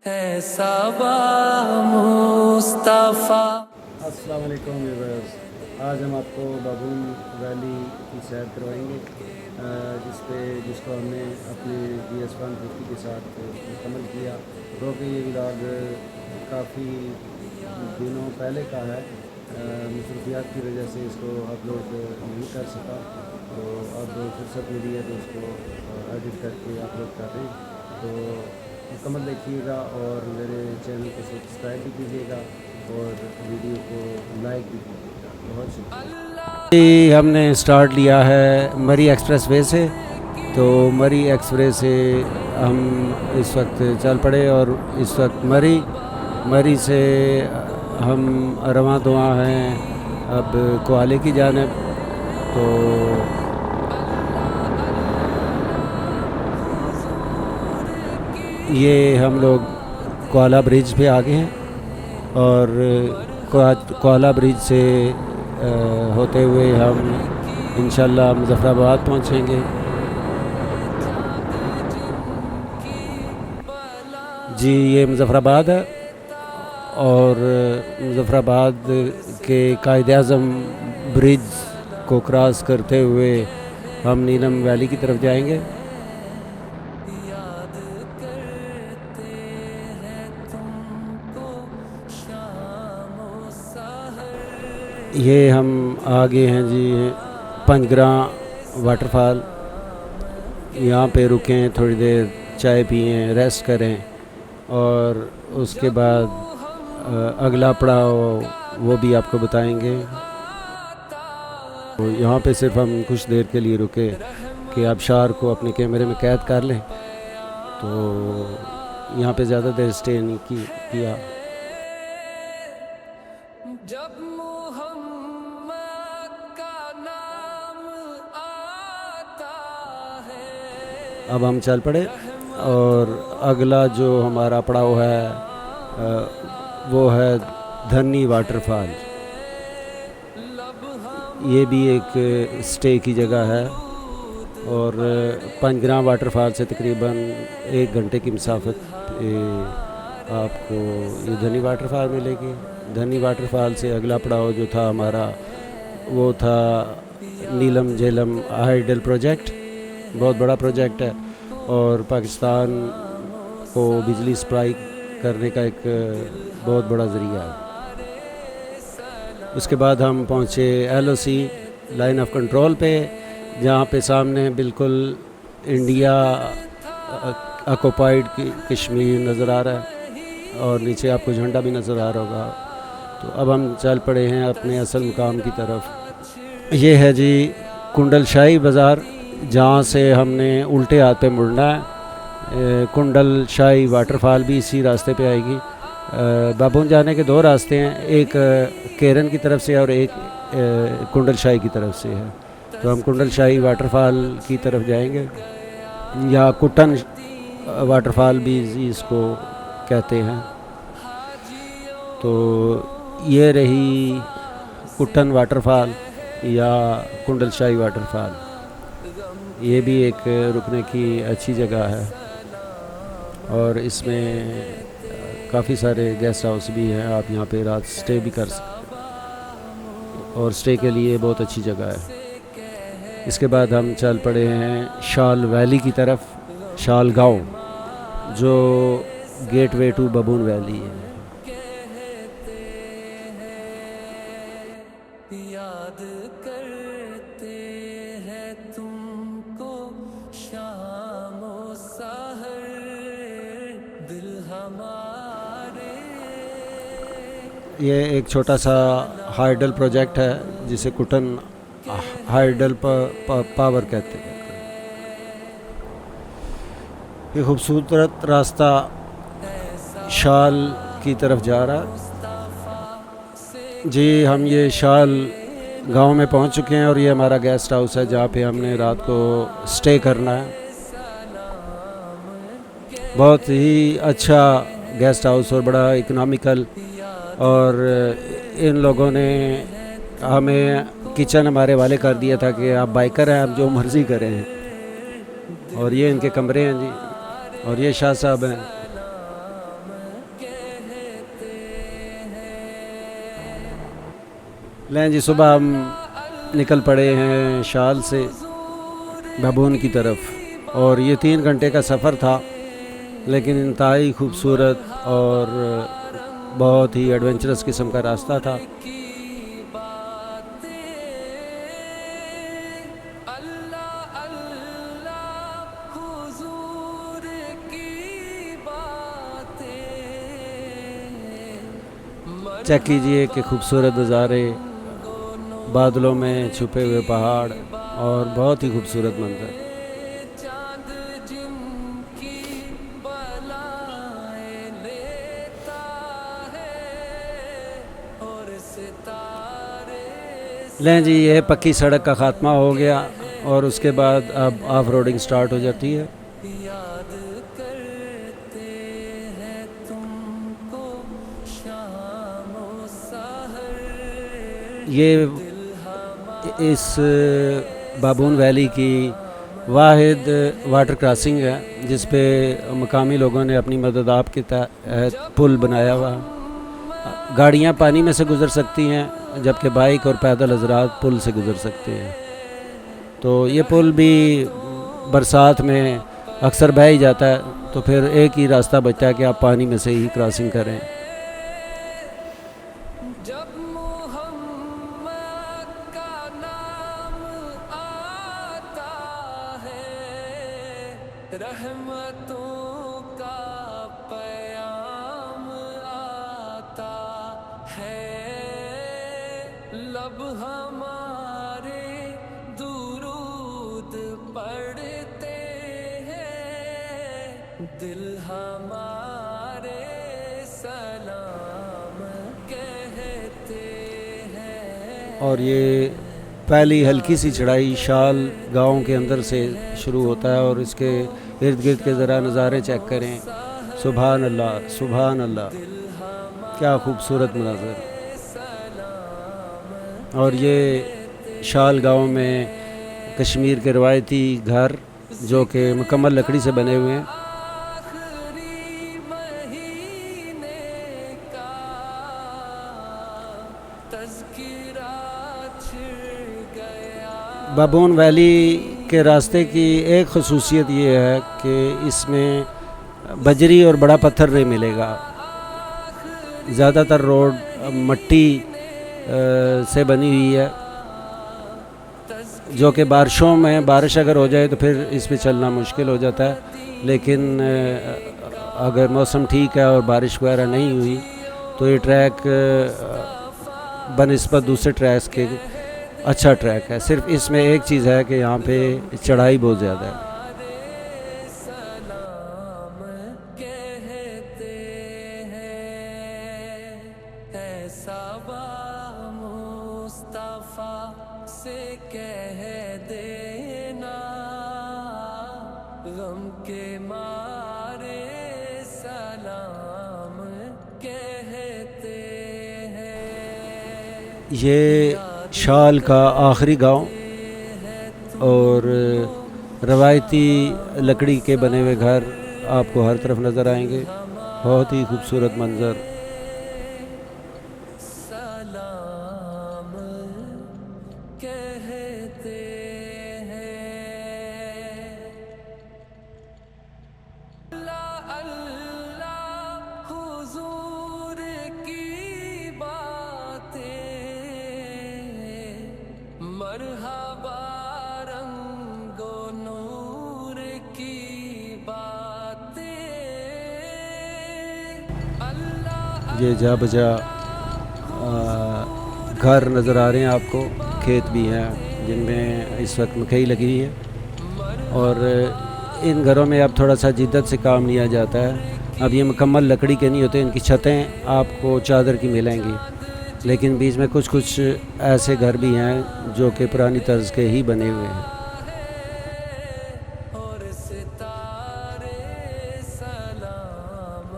ऐसा मुस्तफा। अस्सलाम वालेकुम व्यूअर्स, आज हम आपको बाबून वैली की सैर करवाएंगे जिसको हमने अपने GS150 के साथ मुकम्मल किया। क्योंकि ये व्लॉग काफ़ी दिनों पहले का है, मसरूफियात की वजह से इसको अपलोड नहीं कर सका, तो अब फुर्सत मिली है तो इसको एडिट करके अपलोड कर रहे हैं। तो मुकम्मल देखिएगा और मेरे चैनल को सब्सक्राइब भी कीजिएगा और वीडियो को लाइक भी कीजिएगा। बहुत शुक्रिया। हमने स्टार्ट लिया है मरी एक्सप्रेस वे से, तो मरी एक्सप्रेस से हम इस वक्त चल पड़े और इस वक्त मरी से हम रवां दुआ हैं अब कोहाले की जानिब। तो ये हम लोग कोहाला ब्रिज पे आ गए हैं और कोहाला ब्रिज से होते हुए हम इंशाल्लाह मुज़फ़्फ़राबाद पहुँचेंगे। जी, ये मुज़फ़्फ़राबाद है और मुज़फ़्फ़राबाद के कायद-ए-आज़म ब्रिज को क्रॉस करते हुए हम नीलम वैली की तरफ जाएंगे। ये हम आगे हैं जी पंजग्रां वाटरफॉल। यहाँ पे रुकें, थोड़ी देर चाय पिएं, रेस्ट करें और उसके बाद अगला पड़ाव वो भी आपको बताएंगे। तो यहाँ पे सिर्फ हम कुछ देर के लिए रुके कि आबशार को अपने कैमरे में कैद कर लें, तो यहाँ पे ज़्यादा देर स्टे नहीं किया। अब हम चल पड़े और अगला जो हमारा पड़ाव है वो है धन्नी वाटरफॉल। ये भी एक स्टे की जगह है और पंजग्रां वाटरफॉल से तकरीबन 1 घंटे की मुसाफत आपको ये धन्नी वाटरफॉल मिलेगी। धन्नी वाटरफॉल से अगला पड़ाव जो था हमारा वो था नीलम झेलम हाइडल प्रोजेक्ट। बहुत बड़ा प्रोजेक्ट है और पाकिस्तान को बिजली सप्लाई करने का एक बहुत बड़ा ज़रिया है। उसके बाद हम पहुँचे LOC लाइन ऑफ कंट्रोल पे, जहाँ पे सामने बिल्कुल इंडिया ऑक्युपाइड कश्मीर नज़र आ रहा है और नीचे आपको झंडा भी नज़र आ रहा होगा। तो अब हम चल पड़े हैं अपने असल मुकाम की तरफ। ये है जी कुंडल शाही बाज़ार, जहाँ से हमने उल्टे हाथ पे मुड़ना है। कुंडल शाही वाटरफॉल भी इसी रास्ते पे आएगी। बाबून जाने के 2 रास्ते हैं, एक केरन की तरफ से और एक कुंडल शाही की तरफ से है। तो हम कुंडल शाही वाटरफॉल की तरफ जाएंगे, या कुटन वाटरफॉल भी इसको कहते हैं। तो ये रही कुटन वाटरफॉल या कुंडल शाही वाटरफॉल। ये भी एक रुकने की अच्छी जगह है और इसमें काफ़ी सारे गेस्ट हाउस भी हैं। आप यहाँ पे रात स्टे भी कर सकते और स्टे के लिए बहुत अच्छी जगह है। इसके बाद हम चल पड़े हैं शाल वैली की तरफ, शाल गाँव, जो गेटवे टू बाबून वैली है। याद करते हैं तुमको शाम ओ सहर, दिल हमारे। ये एक छोटा सा हाइडल प्रोजेक्ट है जिसे कुटन हाइडल पावर कहते हैं। ये खूबसूरत रास्ता शाल की तरफ जा रहा है जी। हम ये शाल गांव में पहुंच चुके हैं और ये हमारा गेस्ट हाउस है जहाँ पे हमने रात को स्टे करना है। बहुत ही अच्छा गेस्ट हाउस और बड़ा इकोनॉमिकल, और इन लोगों ने हमें किचन हमारे वाले कर दिया था कि आप बाइकर हैं, आप जो मर्ज़ी करें। और ये इनके कमरे हैं जी, और ये शाह साहब हैं। लें जी, सुबह हम निकल पड़े हैं शाल से बाबून की तरफ, और ये 3 घंटे का सफ़र था, लेकिन इंतहाई खूबसूरत और बहुत ही एडवेंचरस किस्म का रास्ता था। चेक कीजिए कि खूबसूरत नज़ारे, बादलों में छुपे हुए पहाड़ और बहुत ही खूबसूरत मंजर। लें जी, ये पक्की सड़क का ख़ात्मा हो गया और उसके बाद अब ऑफ रोडिंग स्टार्ट हो जाती है। ये इस बाबून वैली की वाहिद वाटर क्रॉसिंग है जिस पे मकामी लोगों ने अपनी मदद आप के तहत पुल बनाया हुआ। गाड़ियाँ पानी में से गुज़र सकती हैं, जबकि बाइक और पैदल हज़रात पुल से गुज़र सकते हैं। तो ये पुल भी बरसात में अक्सर बह ही जाता है, तो फिर एक ही रास्ता बचता है कि आप पानी में से ही क्रॉसिंग करें। रहमतों का पयाम आता है, लब हमारे दुरूद पढ़ते हैं, दिल हमारे सलाम कहते हैं। और ये पहली हल्की सी चढ़ाई शाल गांव के अंदर से शुरू होता है और इसके इर्द गिर्द के ज़रा नज़ारे चेक करें। सुभान अल्लाह, सुभान अल्लाह, क्या खूबसूरत मंज़र। और ये शाल गांव में कश्मीर के रवायती घर जो कि मुकम्मल लकड़ी से बने हुए हैं। बाबून वैली के रास्ते की एक ख़ुसूसियत ये है कि इसमें बजरी और बड़ा पत्थर नहीं मिलेगा। ज़्यादातर रोड मट्टी से बनी हुई है, जो कि बारिशों में बारिश अगर हो जाए तो फिर इस पे चलना मुश्किल हो जाता है। लेकिन अगर मौसम ठीक है और बारिश वगैरह नहीं हुई तो ये ट्रैक बनिस्बत दूसरे ट्रैक्स के अच्छा ट्रैक है। सिर्फ इसमें एक चीज़ है कि यहाँ पे चढ़ाई बहुत ज़्यादा है। से कह देना, गम के मारे सलाम कहते हैं। ये शाल का आखिरी गांव और रवायती लकड़ी के बने हुए घर आपको हर तरफ नज़र आएंगे। बहुत ही खूबसूरत मंज़र। सलाम कहते हैं। अल्लाह अल्लाह हुजूर की बातें, मरहबा रंगो नूर की बातें। अल्लाह ये जा बजा घर नज़र आ रहे हैं आपको, खेत भी हैं जिनमें इस वक्त मकई लगी हुई है। और इन घरों में अब थोड़ा सा जिद्दत से काम लिया जाता है। अब ये मुकम्मल लकड़ी के नहीं होते, इनकी छतें आपको चादर की मिलेंगी, लेकिन बीच में कुछ कुछ ऐसे घर भी हैं जो कि पुरानी तर्ज के ही बने हुए हैं। और सितारे सलाम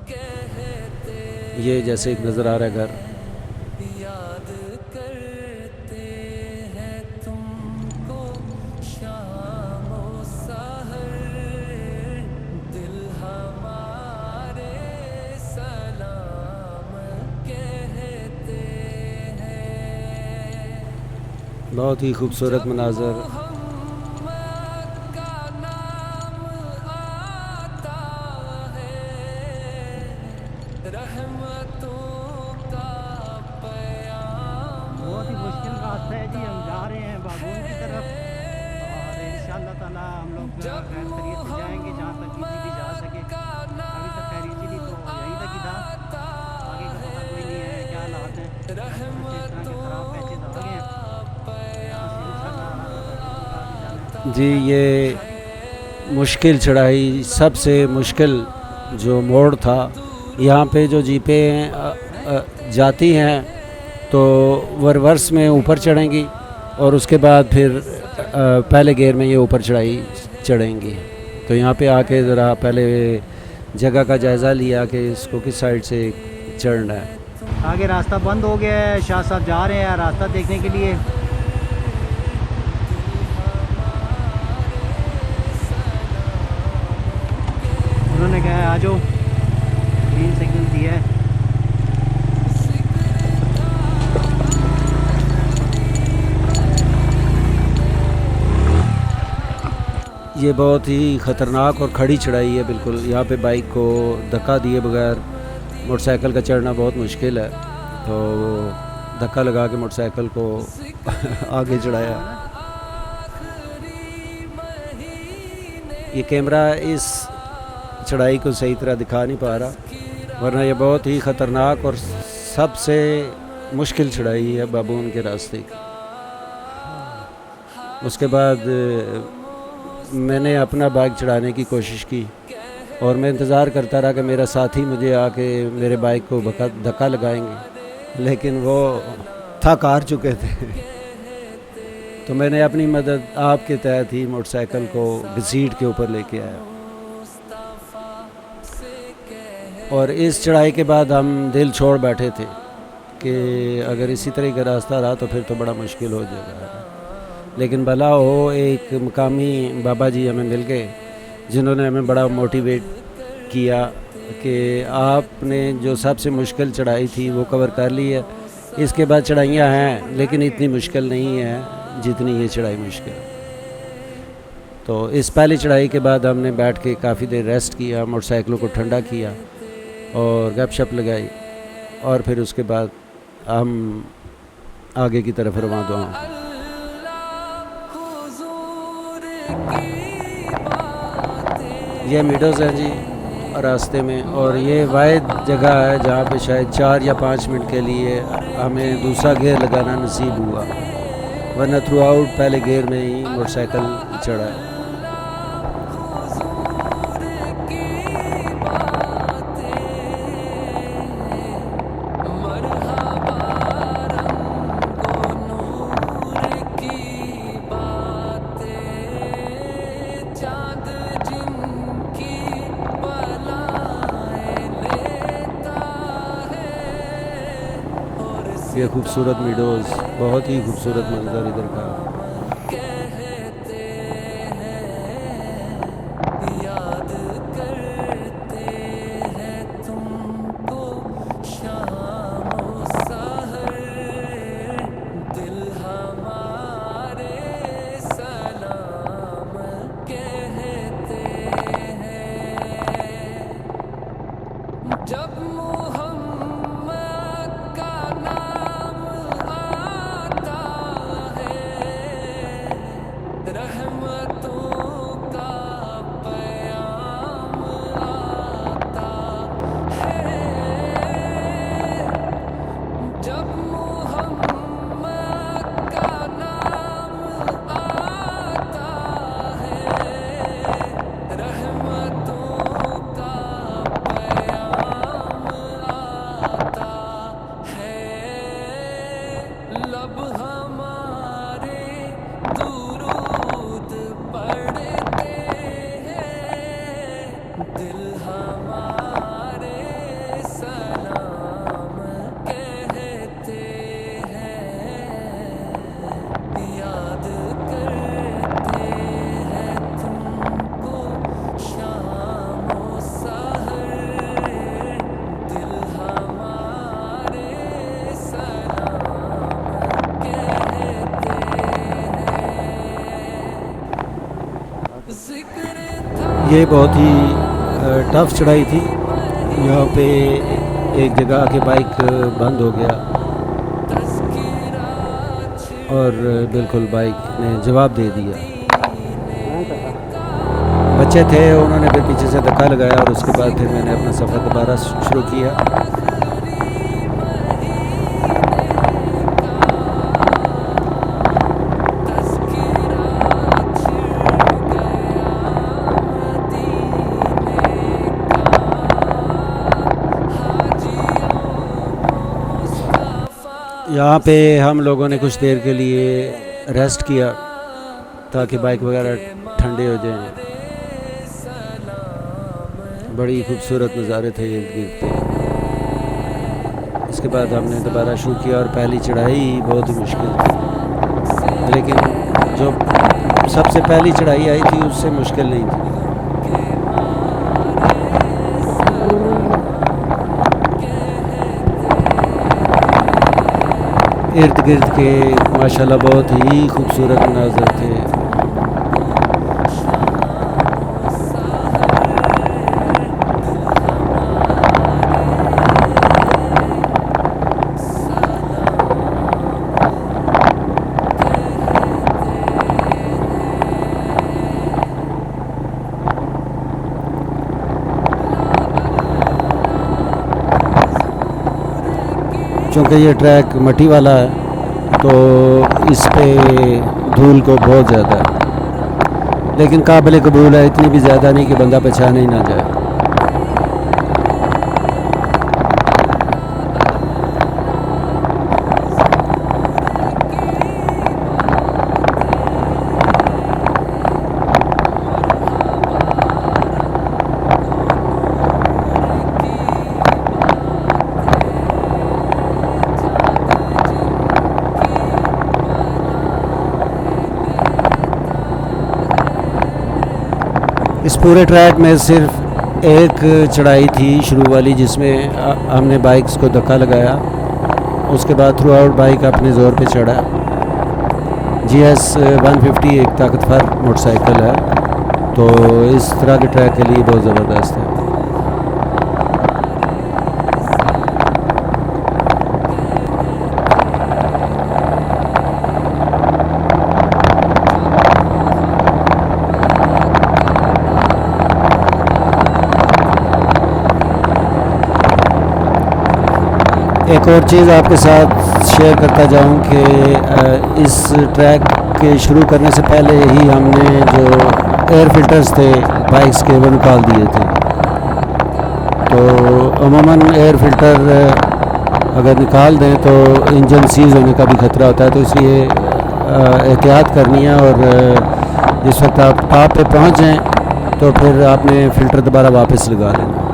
कहते, ये जैसे एक नज़र आ रहा है घर। याद करते हैं तुमको शाम ओ सहर, दिल हमारे सलाम कहते हैं। बहुत ही खूबसूरत मनाज़र। बहुत ही मुश्किल रास्ता है जी। हम जा रहे हैं बागोन की तरफ और इंशाअल्लाह ताला हम लोग खैर खैरियत से जाएंगे जहाँ तक इजीली जा सके। अभी तक खैर इजीली तो यहीं तक ही था, आगे का पता कोई नहीं है क्या हालात हैं। कुछ इस तरह के ख़राब पैचेज आ गए हैं, यहाँ से इंशाअल्लाह आगे जाना है। जी, ये मुश्किल चढ़ाई, सबसे मुश्किल जो मोड़ था, यहाँ पे जो जीपें जाती हैं तो वो रिवर्स में ऊपर चढ़ेंगी और उसके बाद फिर पहले गियर में ये ऊपर चढ़ाई चढ़ेंगी। तो यहाँ पे आके ज़रा पहले जगह का जायज़ा लिया कि इसको किस साइड से चढ़ना है। आगे रास्ता बंद हो गया है, शाह साहब जा रहे हैं रास्ता देखने के लिए। उन्होंने कहा आ जाओ, ग्रीन सिग्नल दिया है। ये बहुत ही ख़तरनाक और खड़ी चढ़ाई है बिल्कुल। यहाँ पे बाइक को धक्का दिए बगैर मोटरसाइकिल का चढ़ना बहुत मुश्किल है, तो धक्का लगा के मोटरसाइकिल को आगे चढ़ाया। ये कैमरा इस चढ़ाई को सही तरह दिखा नहीं पा रहा, वरना ये बहुत ही ख़तरनाक और सबसे मुश्किल चढ़ाई है बाबून के रास्ते की। उसके बाद मैंने अपना बाइक चढ़ाने की कोशिश की और मैं इंतज़ार करता रहा कि मेरा साथी मुझे आके मेरे बाइक को धक्का लगाएंगे, लेकिन वो थक हार चुके थे। तो मैंने अपनी मदद आपके तहत ही मोटरसाइकिल को घसीट के ऊपर लेके आया। और इस चढ़ाई के बाद हम दिल छोड़ बैठे थे कि अगर इसी तरह का रास्ता रहा तो फिर तो बड़ा मुश्किल हो जाएगा। लेकिन भला हो, एक मुकामी बाबा जी हमें मिल गए जिन्होंने हमें बड़ा मोटिवेट किया कि आपने जो सबसे मुश्किल चढ़ाई थी वो कवर कर ली है, इसके बाद चढ़ाइयाँ हैं लेकिन इतनी मुश्किल नहीं है जितनी ये चढ़ाई मुश्किल। तो इस पहली चढ़ाई के बाद हमने बैठ के काफ़ी देर रेस्ट किया, मोटरसाइकिलों को ठंडा किया और गपशप लगाई और फिर उसके बाद हम आगे की तरफ रवाना हुए। ये मीडोज़ हैं जी रास्ते में, और ये वाहिद जगह है जहाँ पे शायद 4 या 5 मिनट के लिए हमें दूसरा गियर लगाना नसीब हुआ, वरना थ्रू आउट पहले गियर में ही मोटरसाइकिल चढ़ा है। ये खूबसूरत मीडोज़, बहुत ही खूबसूरत मंजर इधर का। याद करते हैं तुमको शाम सहर, दिल हमारे सलाम कहते हैं। जब मोहम्मद का नाम आता है, रहमतों का पैगाम आता है। जब मोहम्मद का नाम आता है, रहमतों का पैगाम आता ये बहुत ही टफ चढ़ाई थी। यहाँ पे एक जगह आके बाइक बंद हो गया और बिल्कुल बाइक ने जवाब दे दिया। बच्चे थे, उन्होंने फिर पीछे से धक्का लगाया और उसके बाद फिर मैंने अपना सफ़र दोबारा शुरू किया। यहाँ पे हम लोगों ने कुछ देर के लिए रेस्ट किया ताकि बाइक वगैरह ठंडे हो जाएं। बड़ी खूबसूरत नज़ारे थे इर्द गिर्द पे। इसके बाद हमने दोबारा शुरू किया और पहली चढ़ाई बहुत ही मुश्किल थी, लेकिन जो सबसे पहली चढ़ाई आई थी उससे मुश्किल नहीं थी। इर्द गिर्द के माशाल्लाह बहुत ही खूबसूरत मनाज़र थे। चूँकि ये ट्रैक मट्टी वाला है तो इस पे धूल को बहुत ज़्यादा है, लेकिन काबिल कबूल है, इतनी भी ज़्यादा नहीं कि बंदा पहचाने ही ना जाए। इस पूरे ट्रैक में सिर्फ एक चढ़ाई थी शुरू वाली, जिसमें हमने बाइक्स को धक्का लगाया। उसके बाद थ्रू आउट बाइक अपने ज़ोर पे चढ़ा। GS 150 एक ताकतवर मोटरसाइकिल है, तो इस तरह के ट्रैक के लिए बहुत ज़बरदस्त है। एक और चीज़ आपके साथ शेयर करता जाऊं कि इस ट्रैक के शुरू करने से पहले ही हमने जो एयर फिल्टर्स थे बाइक्स के वो निकाल दिए थे। तो अमूमन एयर फिल्टर अगर निकाल दें तो इंजन सीज होने का भी ख़तरा होता है, तो इसलिए एहतियात करनी है। और जिस वक्त आप टॉप पे पहुंच जाएं तो फिर आपने फ़िल्टर दोबारा वापस लगा लेना।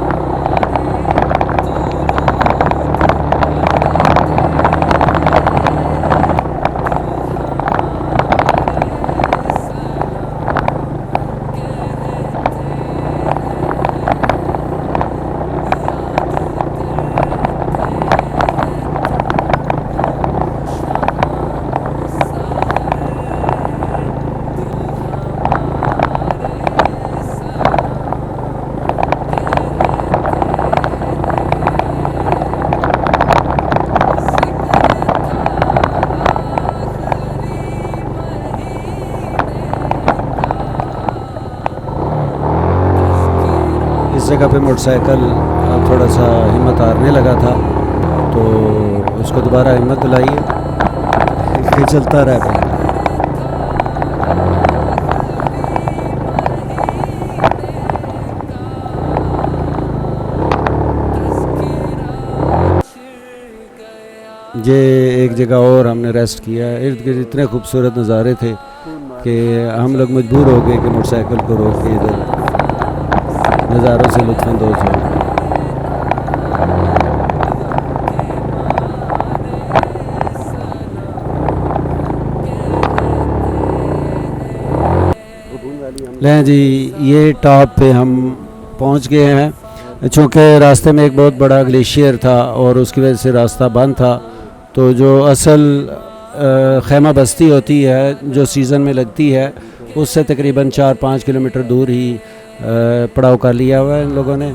इस जगह पे मोटरसाइकिल थोड़ा सा हिम्मत हारने लगा था, तो उसको दोबारा हिम्मत दिलाइए, फिर चलता रहा। ये एक जगह और हमने रेस्ट किया। इर्द गिर्द इतने खूबसूरत नज़ारे थे कि हम लोग मजबूर हो गए कि मोटरसाइकिल को रोक के इधर नज़ारों से लुत्फ़अंदोज़ हो। लें जी, ये टॉप पे हम पहुंच गए हैं। चूँकि रास्ते में एक बहुत बड़ा ग्लेशियर था और उसकी वजह से रास्ता बंद था, तो जो असल खैमा बस्ती होती है जो सीज़न में लगती है उससे तकरीबन 4-5 किलोमीटर दूर ही पड़ाव कर लिया हुआ है इन लोगों ने।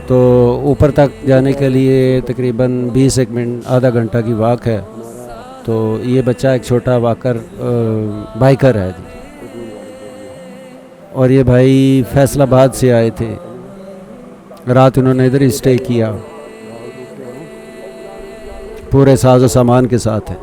तो ऊपर तक जाने के लिए तकरीबन 20 मिनट आधा घंटा की वॉक है। तो ये बच्चा एक छोटा बाइकर है जी, और ये भाई फैसलाबाद से आए थे, रात उन्होंने इधर ही स्टे किया, पूरे साजो सामान के साथ है।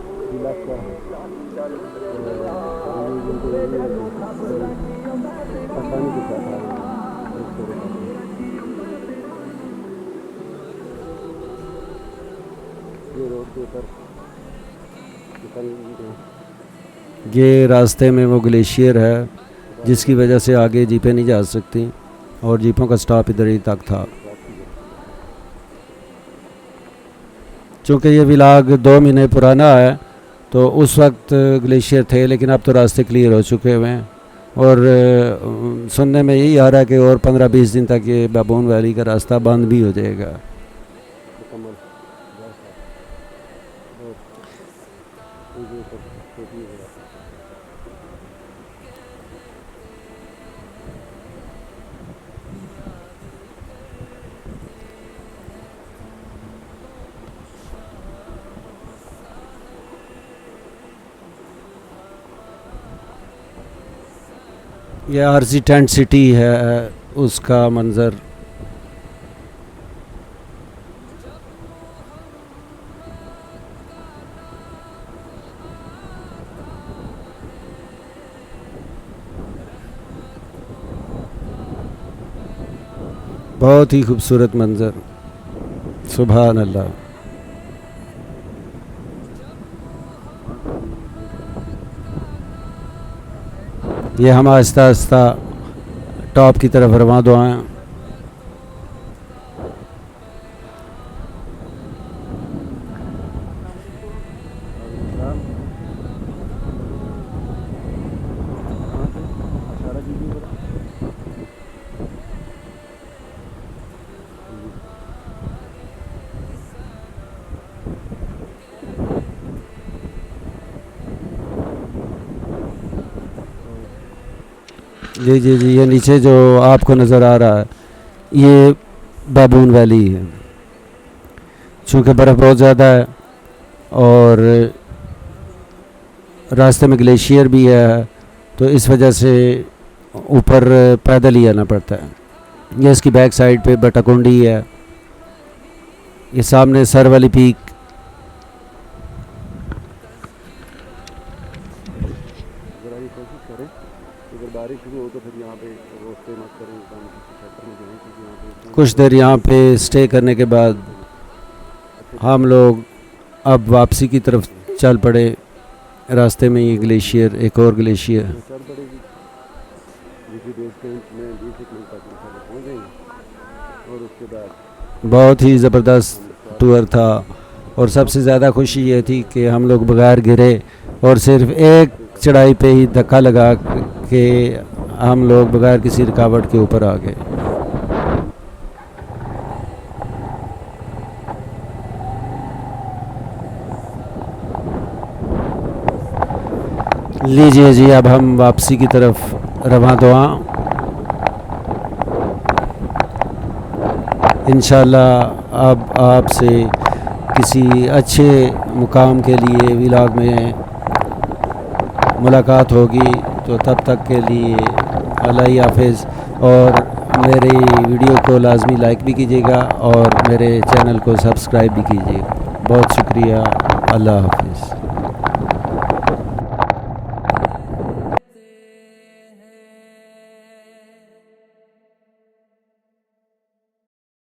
ये रास्ते में वो ग्लेशियर है जिसकी वजह से आगे जीपें नहीं जा सकती, और जीपों का स्टॉप इधर ही तक था। चूँकि ये व्लॉग 2 महीने पुराना है तो उस वक्त ग्लेशियर थे, लेकिन अब तो रास्ते क्लियर हो चुके हुए हैं। और सुनने में यही आ रहा है कि और 15-20 दिन तक ये बाबून वैली का रास्ता बंद भी हो जाएगा। ये आरजी टेंट सिटी है, उसका मंज़र। बहुत ही खूबसूरत मंज़र, सुभान अल्लाह। ये हम आहिस्ता आहिस्ता टॉप की तरफ रवां दो हैं। जी जी जी, ये नीचे जो आपको नज़र आ रहा है ये बाबून वैली है। चूँकि बर्फ़ बहुत ज़्यादा है और रास्ते में ग्लेशियर भी है, तो इस वजह से ऊपर पैदल ही आना पड़ता है। ये इसकी बैक साइड पे बटाकुंडी है, ये सामने सर वाली पीक। कुछ देर यहाँ पे स्टे करने के बाद हम लोग अब वापसी की तरफ चल पड़े। रास्ते में ये ग्लेशियर, एक और ग्लेशियर। बहुत ही ज़बरदस्त टूर था, और सबसे ज़्यादा खुशी ये थी कि हम लोग बगैर गिरे और सिर्फ एक चढ़ाई पे ही धक्का लगा के हम लोग बगैर किसी रुकावट के ऊपर आ गए। लीजिए जी, अब हम वापसी की तरफ रवां दुआ। इंशाल्लाह अब आपसे किसी अच्छे मुकाम के लिए व्लॉग में मुलाकात होगी, तो तब तक के लिए अल्लाह हाफ़िज़। और मेरी वीडियो को लाजमी लाइक भी कीजिएगा और मेरे चैनल को सब्सक्राइब भी कीजिएगा। बहुत शुक्रिया, अल्लाह हाफ़िज़।